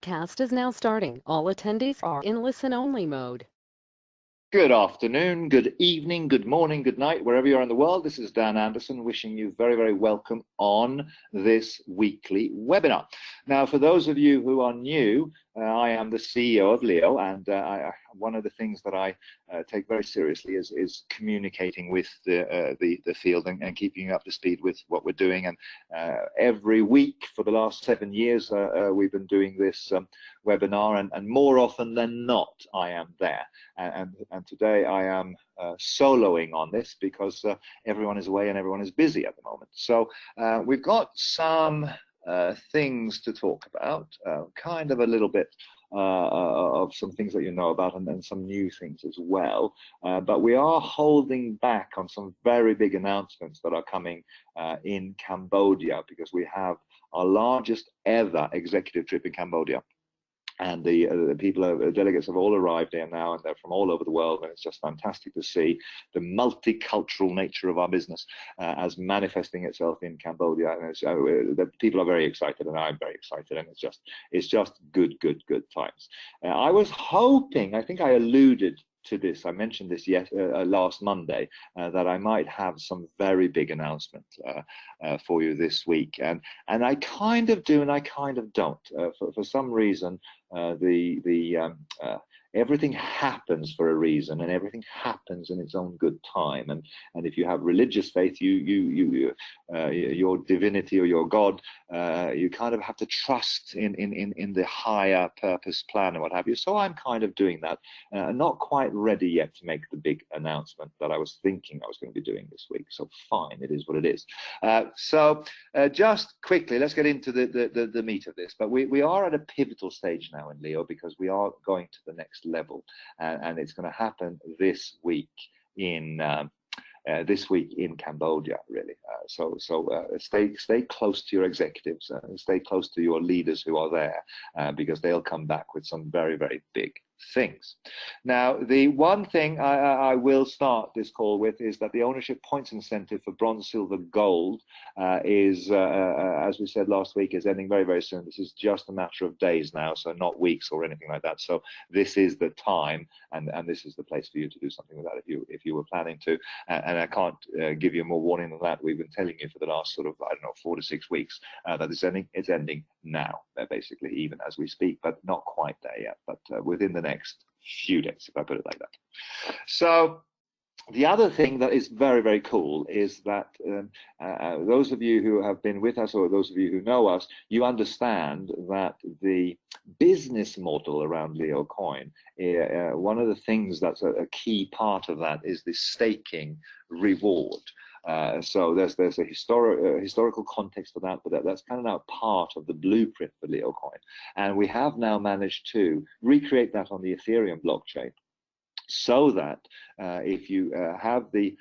Cast is now starting. All attendees are in listen-only mode. Good afternoon, good evening, good morning, good night, wherever you are in the world. This is Dan Anderson wishing you very, very welcome on this weekly webinar. Now, for those of you who are new, I am the CEO of Leo, and one of the things that I take very seriously is communicating with the field and keeping you up to speed with what we're doing. And every week for the last 7 years, we've been doing this webinar, and more often than not, I am there. And today I am soloing on this because everyone is away and everyone is busy at the moment. So we've got some things to talk about, kind of a little bit of some things that you know about, and then some new things as well. But we are holding back on some very big announcements that are coming in Cambodia, because we have our largest ever executive trip in Cambodia. And the delegates have all arrived there now, and they're from all over the world, and it's just fantastic to see the multicultural nature of our business as manifesting itself in Cambodia. And the people are very excited, and I'm very excited, and it's just good times. I was hoping, I think I alluded to this, I mentioned this last Monday, that I might have some very big announcement for you this week, and I kind of do and I kind of don't. For some reason, everything happens for a reason, and everything happens in its own good time. And if you have religious faith, your divinity or your God, you kind of have to trust in the higher purpose plan and what have you. So I'm kind of doing that. Not quite ready yet to make the big announcement that I was thinking I was going to be doing this week. So fine, it is what it is. So just quickly, let's get into the meat of this. But we are at a pivotal stage now in Leo, because we are going to the next level, and it's going to happen this week in Cambodia, really. So stay close to your executives, stay close to your leaders who are there, because they'll come back with some very, very big things. Now, the one thing I will start this call with is that the ownership points incentive for bronze, silver, gold is, as we said last week, is ending very, very soon. This is just a matter of days now, so not weeks or anything like that. So this is the time, and this is the place for you to do something with that if you were planning to. And I can't give you more warning than that. We've been telling you for the last sort of, I don't know, 4 to 6 weeks that it's ending. It's ending now, basically, even as we speak, but not quite there yet. But within the next few days, if I put it like that. So the other thing that is very, very cool is that those of you who have been with us, or those of you who know us, you understand that the business model around Leo Coin, one of the things that's a key part of that is the staking reward. So there's a historical context for that, but that's kind of now part of the blueprint for Leo Coin. And we have now managed to recreate that on the Ethereum blockchain, so that if you have the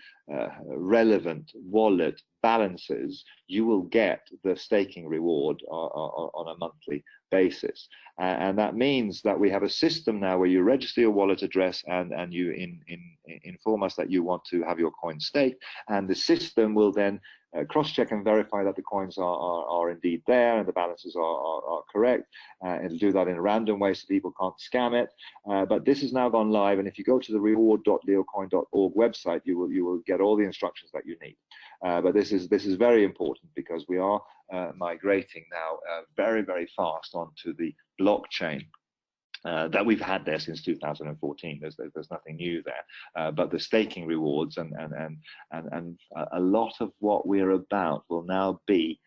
relevant wallet balances, you will get the staking reward on a monthly basis. And that means that we have a system now where you register your wallet address, and you inform us that you want to have your coin staked, and the system will then cross-check and verify that the coins are indeed there and the balances are correct. It'll do that in a random way so people can't scam it. But this has now gone live, and if you go to the reward.leocoin.org website, you will get all the instructions that you need. But this is very important, because we are migrating now very, very fast onto the blockchain that we've had there since 2014. There's nothing new there, but the staking rewards and a lot of what we're about will now be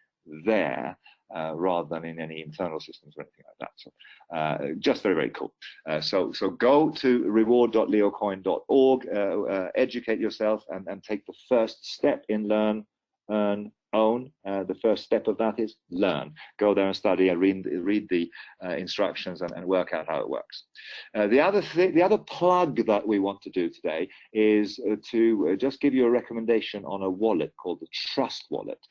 there, rather than in any internal systems or anything like that. So just very, very cool. So go to reward.leocoin.org, educate yourself, and take the first step in learn, earn, own. The first step of that is learn. Go there and study and read the instructions and work out how it works. The other plug that we want to do today is to just give you a recommendation on a wallet called the Trust Wallet.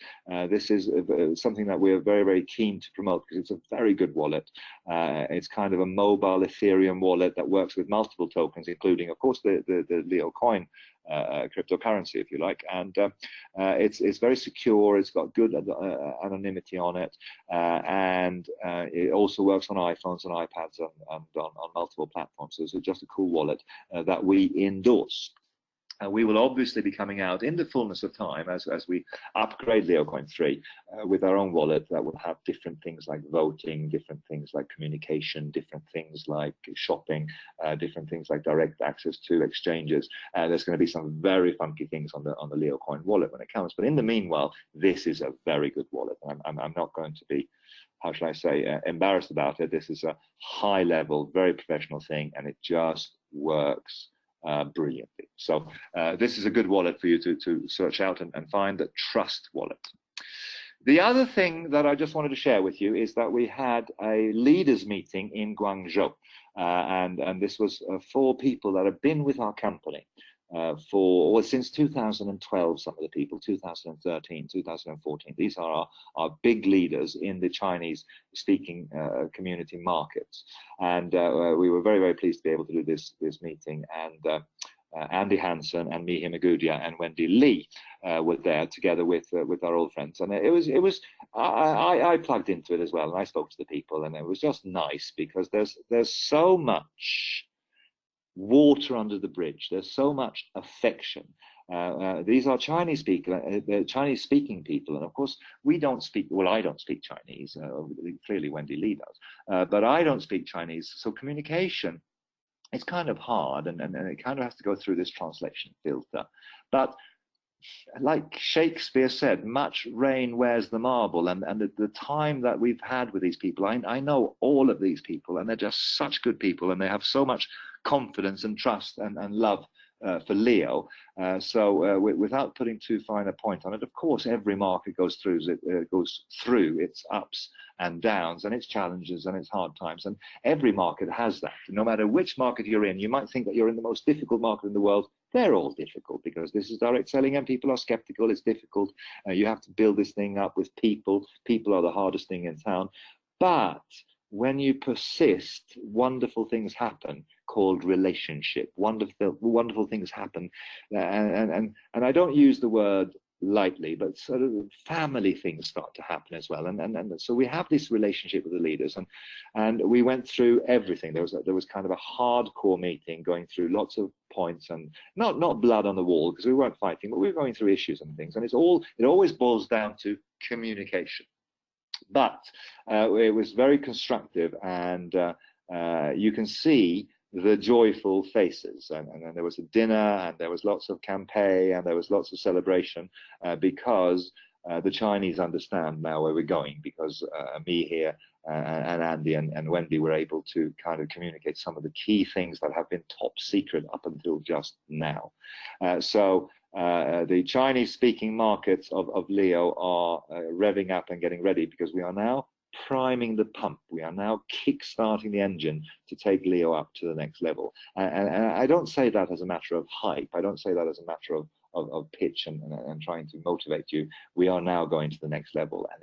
This is something that we're very, very keen to promote, because it's a very good wallet. It's kind of a mobile Ethereum wallet that works with multiple tokens, including, of course, the Leo Coin cryptocurrency, if you like, and it's very secure. secure. It's got good anonymity on it, and it also works on iPhones and iPads and on multiple platforms. So it's just a cool wallet that we endorse. We will obviously be coming out in the fullness of time as we upgrade Leocoin 3 with our own wallet that will have different things like voting, different things like communication, different things like shopping, different things like direct access to exchanges. There's going to be some very funky things on the Leocoin wallet when it comes. But in the meanwhile, this is a very good wallet. I'm not going to be, how should I say, embarrassed about it. This is a high level, very professional thing, and it just works brilliantly. So this is a good wallet for you to search out and find, the Trust wallet. The other thing that I just wanted to share with you is that we had a leaders meeting in Guangzhou, and this was for people that have been with our company since 2012, some of the people, 2013, 2014. These are our big leaders in the Chinese speaking community markets. And we were very, very pleased to be able to do this meeting. And Andy Hansen and Mihi Magudia and Wendy Lee were there together with our old friends. And I plugged into it as well, and I spoke to the people, and it was just nice because there's so much water under the bridge. There's so much affection. These are Chinese speaking people, and of course we don't speak. Well, I don't speak Chinese. Clearly, Wendy Lee does, but I don't speak Chinese. So communication, it's kind of hard, and it kind of has to go through this translation filter. But like Shakespeare said, much rain wears the marble, and the time that we've had with these people, I know all of these people, and they're just such good people, and they have so much confidence and trust and love for Leo. Without putting too fine a point on it, of course, every market goes through its ups and downs, and its challenges and its hard times, and every market has that. No matter which market you're in, you might think that you're in the most difficult market in the world. They're all difficult because this is direct selling and people are skeptical. It's difficult. You have to build this thing up with people. People are the hardest thing in town. But when you persist, wonderful things happen, called relationship. Wonderful things happen. And I don't use the word lightly, but sort of family things start to happen as well. And so we have this relationship with the leaders, and we went through everything. There was kind of a hardcore meeting going through lots of points, and not blood on the wall because we weren't fighting, but we were going through issues and things. And it always boils down to communication. But it was very constructive, and you can see the joyful faces, and there was a dinner, and there was lots of campaign, and there was lots of celebration because the Chinese understand now where we're going, because me here and Andy and Wendy were able to kind of communicate some of the key things that have been top secret up until just now. The Chinese speaking markets of Leo are revving up and getting ready, because we are now priming the pump. We are now kick-starting the engine to take Leo up to the next level. And I don't say that as a matter of hype. I don't say that as a matter of pitch and trying to motivate you. We are now going to the next level, and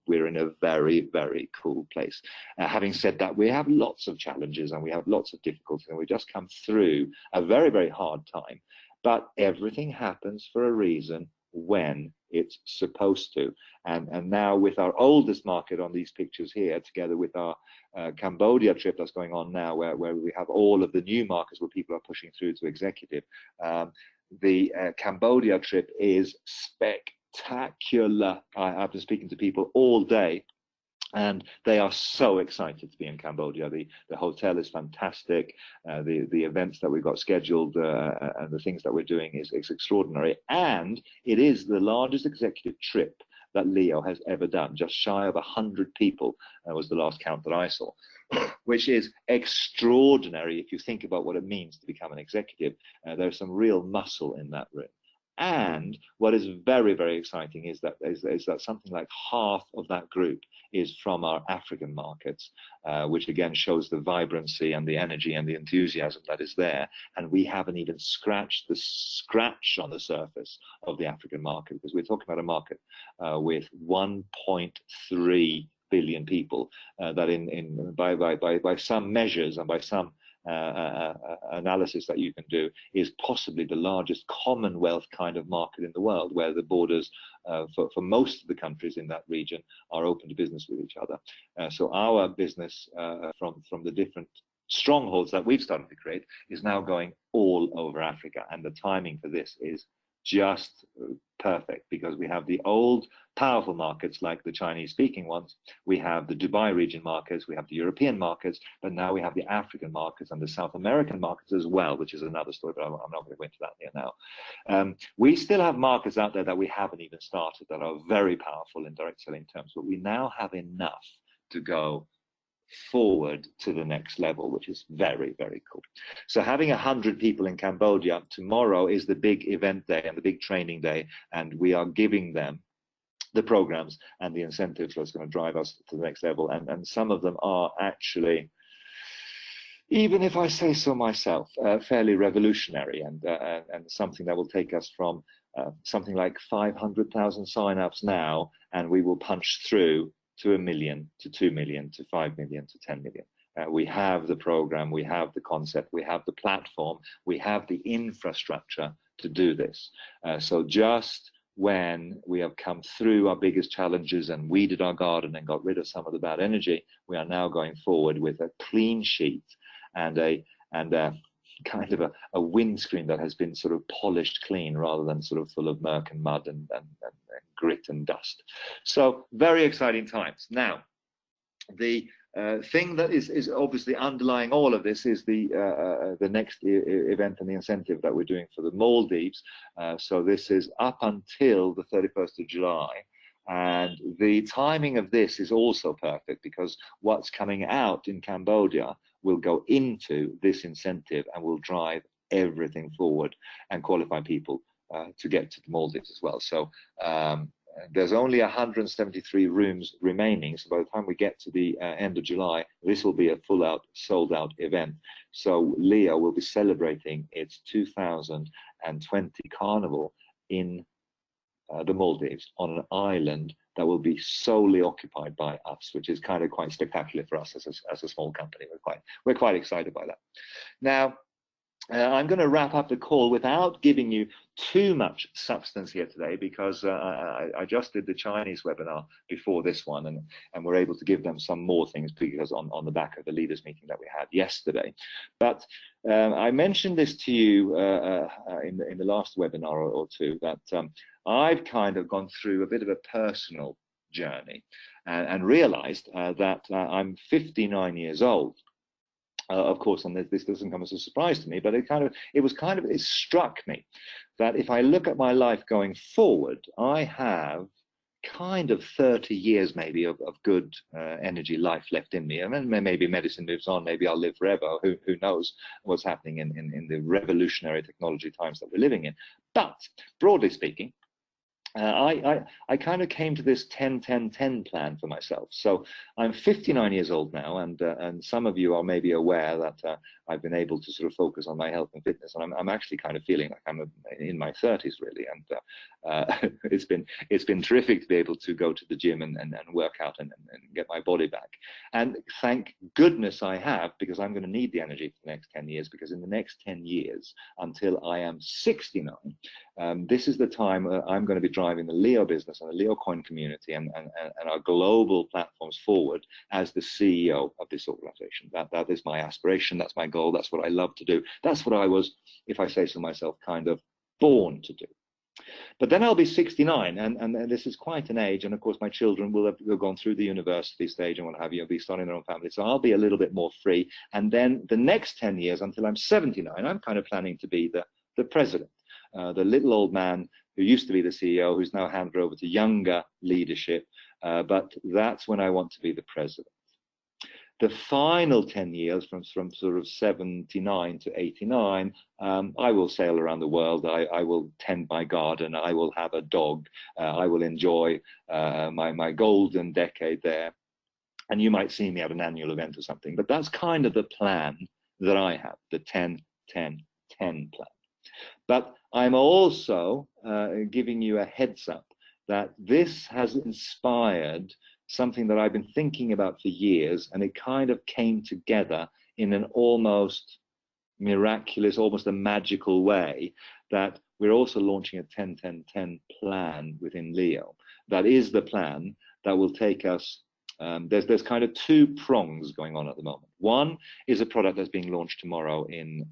we're in a very, very cool place. Having said that, we have lots of challenges and we have lots of difficulties, and we just come through a very, very hard time. But everything happens for a reason when it's supposed to. And now with our oldest market on these pictures here, together with our Cambodia trip that's going on now, where we have all of the new markets where people are pushing through to executive, the Cambodia trip is spectacular. I've been speaking to people all day, and they are so excited to be in Cambodia. The hotel is fantastic. The events that we've got scheduled and the things that we're doing is extraordinary. And it is the largest executive trip that Leo has ever done. Just shy of 100 people was the last count that I saw, which is extraordinary if you think about what it means to become an executive. There's some real muscle in that room. And what is very, very exciting is that something like half of that group is from our African markets, which again shows the vibrancy and the energy and the enthusiasm that is there. And we haven't even scratched the scratch on the surface of the African market, because we're talking about a market with 1.3 billion people that by some measures and by some analysis that you can do, is possibly the largest Commonwealth kind of market in the world, where the borders for most of the countries in that region are open to business with each other. So our business from the different strongholds that we've started to create is now going all over Africa, and the timing for this is just perfect, because we have the old powerful markets like the Chinese speaking ones, we have the Dubai region markets, we have the European markets, but now we have the African markets and the South American markets as well, which is another story, but I'm not going to go into that here now. We still have markets out there that we haven't even started that are very powerful in direct selling terms, but we now have enough to go forward to the next level, which is very, very cool. So having 100 people in Cambodia, tomorrow is the big event day and the big training day, and we are giving them the programs and the incentives that's going to drive us to the next level. And some of them are actually, even if I say so myself, fairly revolutionary, and something that will take us from something like 500,000 sign-ups now, and we will punch through to 1 million, to 2 million, to 5 million, to 10 million. We have the program, we have the concept, we have the platform, we have the infrastructure to do this. So just when we have come through our biggest challenges and weeded our garden and got rid of some of the bad energy, we are now going forward with a clean sheet and a kind of a windscreen that has been sort of polished clean, rather than sort of full of murk and mud and grit and dust. So very exciting times. Now, the thing that is obviously underlying all of this is the next event and the incentive that we're doing for the Maldives. So this is up until the 31st of July. And the timing of this is also perfect, because what's coming out in Cambodia will go into this incentive and will drive everything forward and qualify people to get to the Maldives as well. So there's only 173 rooms remaining. So by the time we get to the end of July, this will be a full-out, sold-out event. So Leo will be celebrating its 2020 Carnival in the Maldives, on an island that will be solely occupied by us, which is kind of quite spectacular for us as a small company. We're quite excited by that. Now, I'm going to wrap up the call without giving you too much substance here today, because I just did the Chinese webinar before this one, and we're able to give them some more things, because on the back of the leaders meeting that we had yesterday. But I mentioned this to you in the last webinar or two, that I've kind of gone through a bit of a personal journey and realized that I'm 59 years old. Of course, and this doesn't come as a surprise to me, but it struck me that if I look at my life going forward, I have kind of 30 years maybe of good energy life left in me. And then maybe medicine moves on, maybe I'll live forever. Who knows what's happening in the revolutionary technology times that we're living in. But broadly speaking, I kind of came to this 10-10-10 plan for myself. So I'm 59 years old now, and some of you are maybe aware that I've been able to sort of focus on my health and fitness, and I'm actually kind of feeling like I'm in my 30s really, and it's been terrific to be able to go to the gym and work out and get my body back. And thank goodness I have, because I'm going to need the energy for the next 10 years, because in the next 10 years, until I am 69, this is the time I'm going to be driving the Leo business and the Leo coin community and our global platforms forward as the CEO of this organization. That is my aspiration, that's my goal, that's what I love to do. That's what I was, if I say so myself, kind of born to do. But then I'll be 69, and this is quite an age, and of course my children will have gone through the university stage and what have you, be starting their own family, so I'll be a little bit more free. And then the next 10 years until I'm 79, I'm kind of planning to be the president. The little old man who used to be the CEO, who's now handed over to younger leadership, but that's when I want to be the president. The final 10 years, from sort of 79 to 89, I will sail around the world, I will tend my garden, I will have a dog, I will enjoy my golden decade there. And you might see me at an annual event or something, but that's kind of the plan that I have, the 10-10-10 plan. But I'm also giving you a heads up that this has inspired something that I've been thinking about for years, and it kind of came together in an almost miraculous, almost a magical way, that we're also launching a 10-10-10 plan within Leo. That is the plan that will take us. There's kind of two prongs going on at the moment. One is a product that's being launched tomorrow in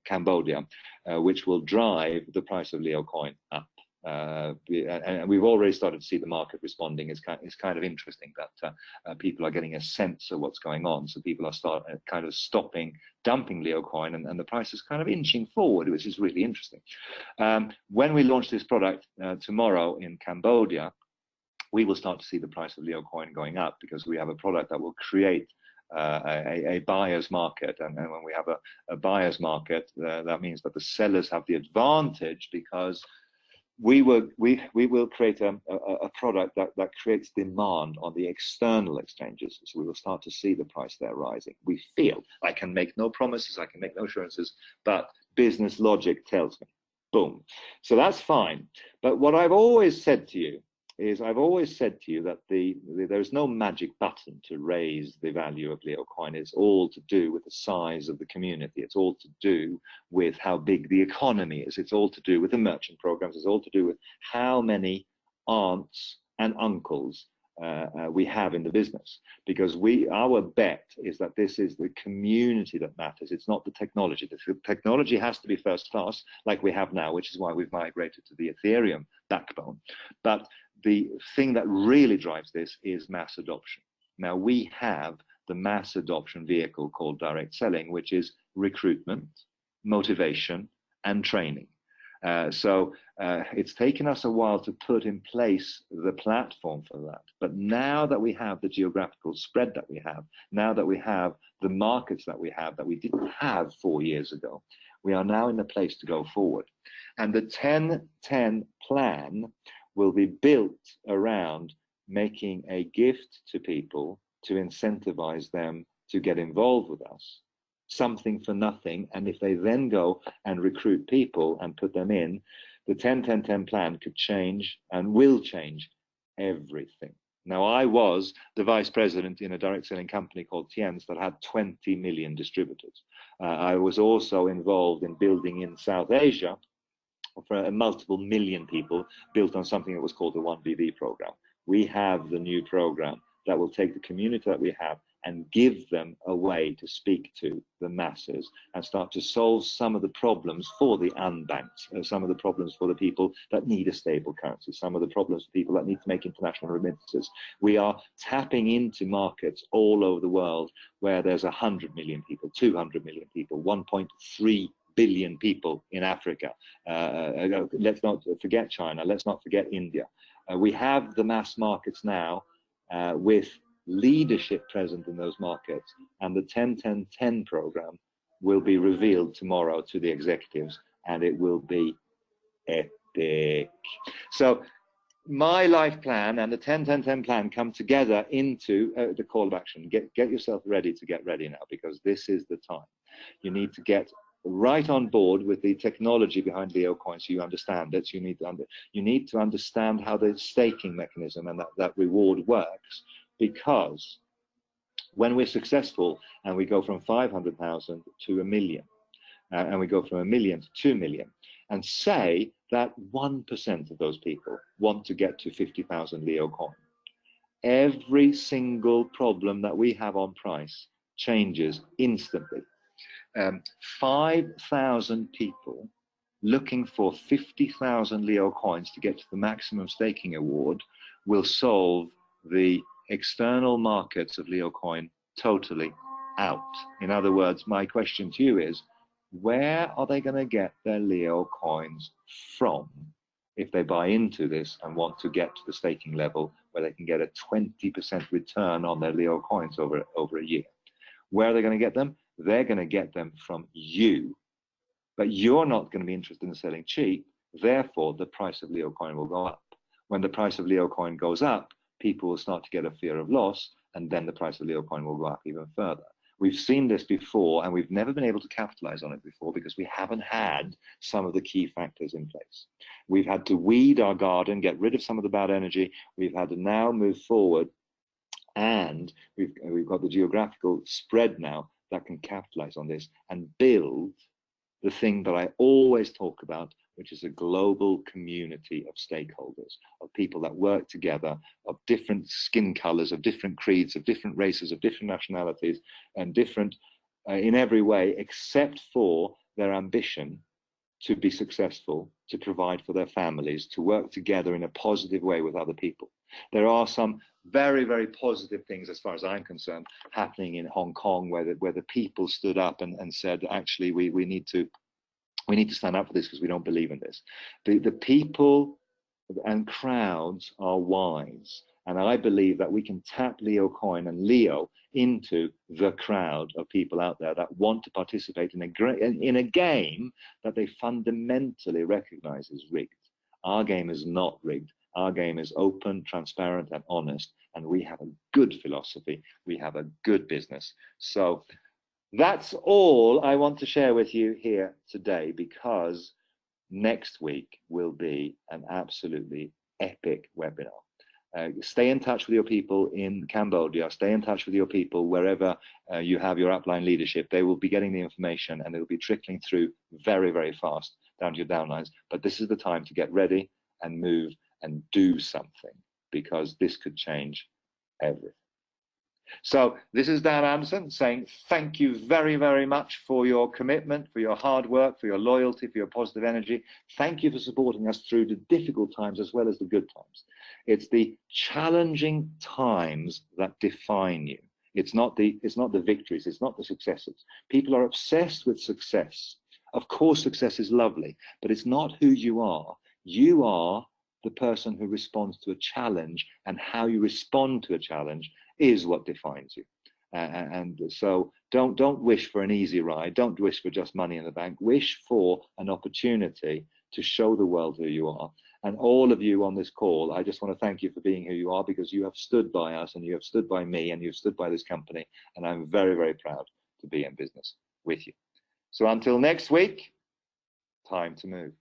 Cambodia, which will drive the price of Leo coin up. And we've already started to see the market responding. It's kind of interesting that people are getting a sense of what's going on. So people are kind of stopping dumping Leo coin, and the price is kind of inching forward, which is really interesting. When we launch this product tomorrow in Cambodia, we will start to see the price of Leo coin going up, because we have a product that will create a buyer's market. And when we have a buyer's market, that means that the sellers have the advantage, because we will create a product that creates demand on the external exchanges. So we will start to see the price there rising. We feel, I can make no promises, I can make no assurances, but business logic tells me, boom. So that's fine. But what I've always said to you is, that there's no magic button to raise the value of Leo coin. It's all to do with the size of the community. It's all to do with how big the economy is. It's all to do with the merchant programs. It's all to do with how many aunts and uncles we have in the business, because our bet is that this is the community that matters. It's not the technology. The technology has to be first class, like we have now, which is why we've migrated to the Ethereum backbone. But the thing that really drives this is mass adoption. Now, we have the mass adoption vehicle called direct selling, which is recruitment, motivation, and training. So it's taken us a while to put in place the platform for that. But now that we have the geographical spread that we have, now that we have the markets that we have that we didn't have 4 years ago, we are now in a place to go forward. And the 10-10 plan will be built around making a gift to people to incentivize them to get involved with us, something for nothing. And if they then go and recruit people and put them in, the 10-10-10 plan could change and will change everything. Now, I was the vice president in a direct selling company called Tienz that had 20 million distributors. I was also involved in building in South Asia for multiple million people, built on something that was called the 1BB program. We have the new program that will take the community that we have and give them a way to speak to the masses and start to solve some of the problems for the unbanked, some of the problems for the people that need a stable currency, some of the problems for people that need to make international remittances. We are tapping into markets all over the world where there's 100 million people, 200 million people, 1.3 billion people in Africa. Let's not forget China. Let's not forget India. We have the mass markets now with leadership present in those markets, and the 10-10-10 program will be revealed tomorrow to the executives, and it will be epic. So my life plan and the 10-10-10 plan come together into the call of action. Get yourself ready to get ready now, because this is the time. You need to get right on board with the technology behind Leo coin, so you understand it. You need to understand how the staking mechanism and that reward works, because when we're successful and we go from 500,000 to 1 million, and we go from 1 million to 2 million, and say that 1% of those people want to get to 50,000 Leo coin, every single problem that we have on price changes instantly. 5,000 people looking for 50,000 Leo coins to get to the maximum staking award will solve the external markets of Leo coin totally out. In other words, my question to you is, where are they going to get their Leo coins from if they buy into this and want to get to the staking level where they can get a 20% return on their Leo coins over a year? Where are they going to get them? They're going to get them from you. But you're not going to be interested in selling cheap. Therefore, the price of Leo coin will go up. When the price of Leo coin goes up, people will start to get a fear of loss, and then the price of Leo coin will go up even further. We've seen this before, and we've never been able to capitalize on it before because we haven't had some of the key factors in place. We've had to weed our garden, get rid of some of the bad energy. We've had to now move forward And we've got the geographical spread now that can capitalize on this and build the thing that I always talk about, which is a global community of stakeholders, of people that work together, of different skin colors, of different creeds, of different races, of different nationalities, and different in every way, except for their ambition to be successful, to provide for their families, to work together in a positive way with other people. There are some very, very positive things, as far as I'm concerned, happening in Hong Kong, where the people stood up and said, actually, we need to stand up for this because we don't believe in this. The people and crowds are wise. And I believe that we can tap Leo Coin and Leo into the crowd of people out there that want to participate in a game that they fundamentally recognize is rigged. Our game is not rigged. Our game is open, transparent, and honest. And we have a good philosophy. We have a good business. So that's all I want to share with you here today, because next week will be an absolutely epic webinar. Stay in touch with your people in Cambodia. Stay in touch with your people wherever you have your upline leadership. They will be getting the information and it will be trickling through very, very fast down to your downlines. But this is the time to get ready and move and do something, because this could change everything. So this is Dan Anderson saying thank you very, very much for your commitment, for your hard work, for your loyalty, for your positive energy. Thank you for supporting us through the difficult times as well as the good times. It's the challenging times that define you. It's not the victories, it's not the successes. People are obsessed with success. Of course, success is lovely, but it's not who you are. You are the person who responds to a challenge, and how you respond to a challenge is what defines you. And so don't wish for an easy ride. Don't wish for just money in the bank. Wish for an opportunity to show the world who you are. And all of you on this call, I just want to thank you for being who you are, because you have stood by us and you have stood by me and you've stood by this company. And I'm very, very proud to be in business with you. So until next week, time to move.